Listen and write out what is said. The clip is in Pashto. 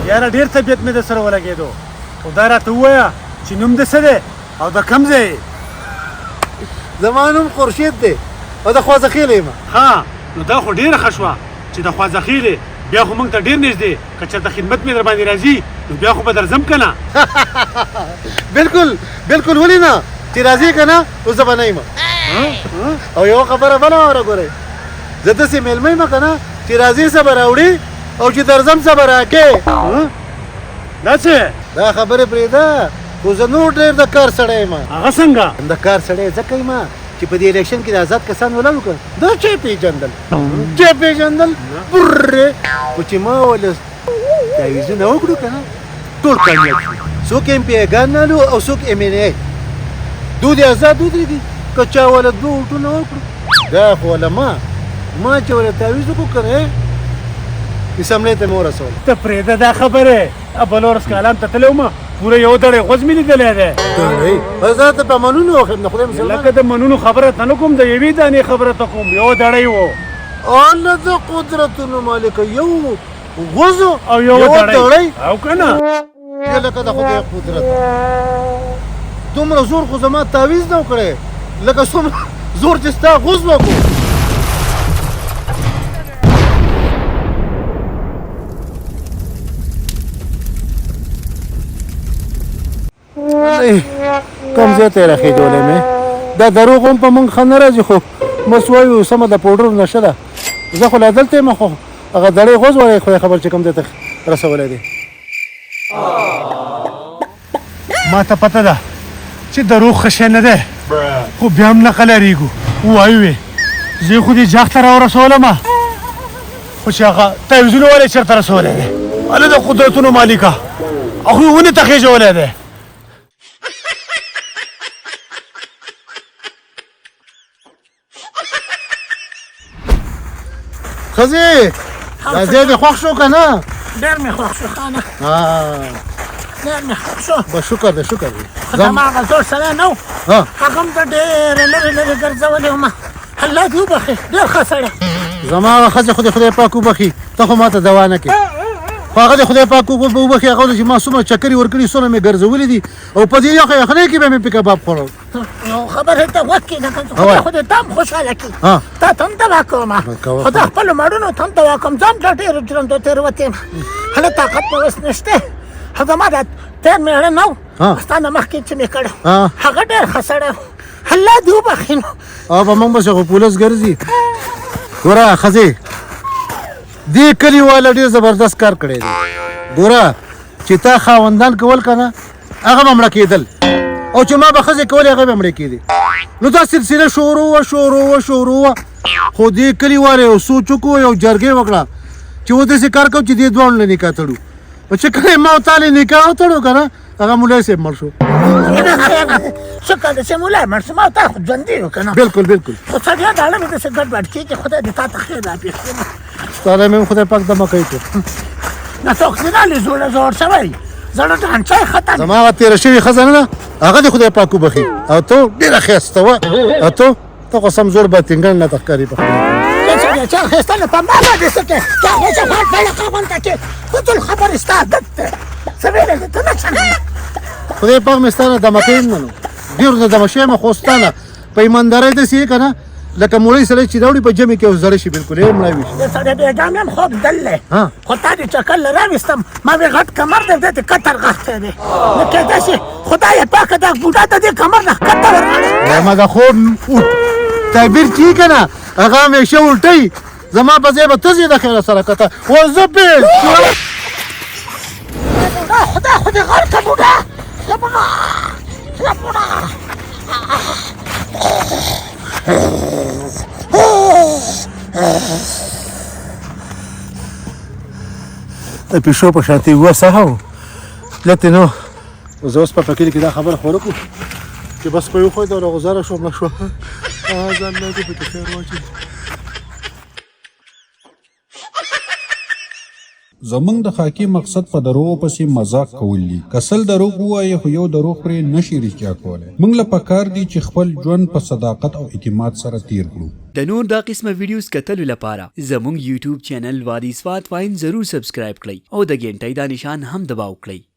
یاره ډېر طبیعت مې در سره ولګېدو خو دا راته ووایه چې نوم دې څه دی او د کوم ځای یې؟ زما نوم خورشید دی او د خوازخیل یم. ها نو دا خو ډېره ښه شوه چې د خوازخیلې بیا خو موږ ته ډېر نږدې که چېرته خدمت مې در باندې راځي نو بیا خو به درځم که نه. بالکل بالکل ولې نه چې راځې که نه اوس زه به نه یم. او یوه خبره بله واوره ګورئ زه داسې مېلمه یم که نه چې راځې څه به راوړي او چې درځم څه به راکې. دا څه دا خبرې پرېږده خو زه نور ډېر د کار سړی یم. هغه څنګه؟ د کار سړی ځکه یم چې په دې الیکشن کې د آزاد کسان ولاړ وکړه دا چا یې پېژندل چا یې پېژندل برې خو چې ما ولې تعویضونه وکړو که نه ټول کامیاب شو. څوک ایم پی ایګان نالو او څوک ایم این ای دو دې آزاد ودرېدي که چا وله دوه ووټونه وکړو دا خو وله ما چې وله تعویض وکړو که نه اسمبلۍ ته مې ورسول. ته پرېږده دا خبرې بل ورځ کالام ته تللی وم پوره یو دړی غوز مې لیدلی دی. زه ته په منونو وخیم د خدای مسلمان لکه د منونو خبره ته نه کوم د یوې دانې خبره ته کوم یو دړی و الله د قدرتونو مالکه یو غوزو او یو دړی او که نه لکه د خدای قدرت دومره زور خو زما تعویض نه وکړی لکه څومره زور چې ستا غوز وکړو. کوم ځای ته یې راخېجولی مې دا دروغ هم په موږ ښه نه راځي خو مس وایو سمه د پوډر نشه ده زه خو لا دلته یم خو هغه دړی غوز وایي خدای خبر چې کوم ځای ته رسولی دی. ما ته پته ده چې دروغ ښه شی نه دی خو بیا هم نه قلارېږو ووایو یې زه خو دې جاغ ته راورسولم خو چې هغه تعویضونه ولې چېرته رسولی دی هله د قدرتونو مالکه هغوی ونې ته خېژولی دی. ښځې دا ځای دې خوښ شو که نه؟ ډېر مې خوښ شو خانه ډېر مې خوښ شو. بس شکر دی شکر دی. زما هغه زوړ سړی نه و هغه هم ته ډېرې لرې لرې ګرځولې ومه الله دې وبخښي ډېر ښه سړی. زما هغه ښځې خو دې خدای پاک وبخي ته خو ما ته دوا نه کړې خو هغه دې خدای پاک وبخي هغه چې ما څومره چکرې ورکړي څومره مې ګرځولي دي او په دې یخه یخنۍ کې به مې پې کباب خوړل. یو خبرې ته غوږ کېږده خدای خو دې ته هم خوشحاله کړي تا ته هم دوا کوم خو د خپلو مړونو ته هم دوا کوم ځان له ډېرو ژرندو تېروتې یم هله طاقت مې اوس نشته خو زما دا تېر مېړه نه و ستا نه مخکې چې مې کړی هغه ډېر ښه سړی و الله دې وبخښي نو او به موږ بس خو پولیس ګرځي. ګوره ښځې دې کلي والا ډېر زبردست کار کړی دی. ګوره چې تا خاوندان کول که نه هغه به مړه کېدل او چې ما به ښځې کولې هغه به مړې کېدې نو دا سلسله شروع وه خو دې کلي والو یو سوچ وکړو یو جرګې وکړه چې و داسې کار کوو چې دې دواړو له نکاح تړو او چې کله ما او تا له نکاح وتړو که نه هغه مولوي صاحب مړ شو. شکر دی چې مولای مړ شو ما او تا خو ژوندي یو که نه بالکل بالکل خو سړیا د اړه مې داسې ګډوډ کېږي خدای دې تا ته خیر راپېښ کړي. ستا له مې خدای پاک دمه کوي کړو نه څوک دې نه لې زوړ شوی زړه ډانچی ختم زما هغه تېره شوې ښځه نه ده هغه دې خدای پاک وبخي او ته ډېره ښایسته وه او ته خو سم زوړ باطنګڼ نه ته ښکاري په چا ښایسته نه په ما باندې څه کوې چا غوښه فړقه غونته کې خو ټول خبرې ستا عادت دی څه ویلی دې ته نه څه خدای پاک مې ستا نه دمه کوي نه نو ډېر نه دمه شوی یم خو ستا نه په ایماندارۍ داسې یې که نه لکه موړی سړی چې راوړي په جمع کې اوس زړه شي بالکل یې مړه وي شي. د سړی بېګام یم خوب دل دی خو تا دې چکر له راویستم ما مې غټ کمر دی دی کتر غښتی دی نو کېدای شي خدای پاکه دا بوډا ته دې کمر نه ښکته ورغړی ما د خوب تعبیر چې یې که نه هغه همیشه الټی زما په ځای به ته ځې د خیره سره کته و زه پې خدای خو دې غر که بوډا بوډا د پیشو په شانتې وه سهه و لته نو زه اوس په کلي کې دا خبره خوره کړو چې بس په یو خو د غزاره شوم نه شوه ځان نه دې پکې خیر واچوي. زمونږ د خاکی مقصد په دروغ پسې مذاق کول دي کسل دروغ وایي خو یو دروغ پرې نشي رښتیا کولی. موږ له پکار دي چې خپل ژوند په صداقت او اعتماد سره تیر کړو. د نور دا قسمه ویډیوز کتلو لپاره زموږ یوټیوب چینل وادي سوات واین ضرور سبسکرایب کړئ او د ګنټۍ دا نشان هم دباو کړئ.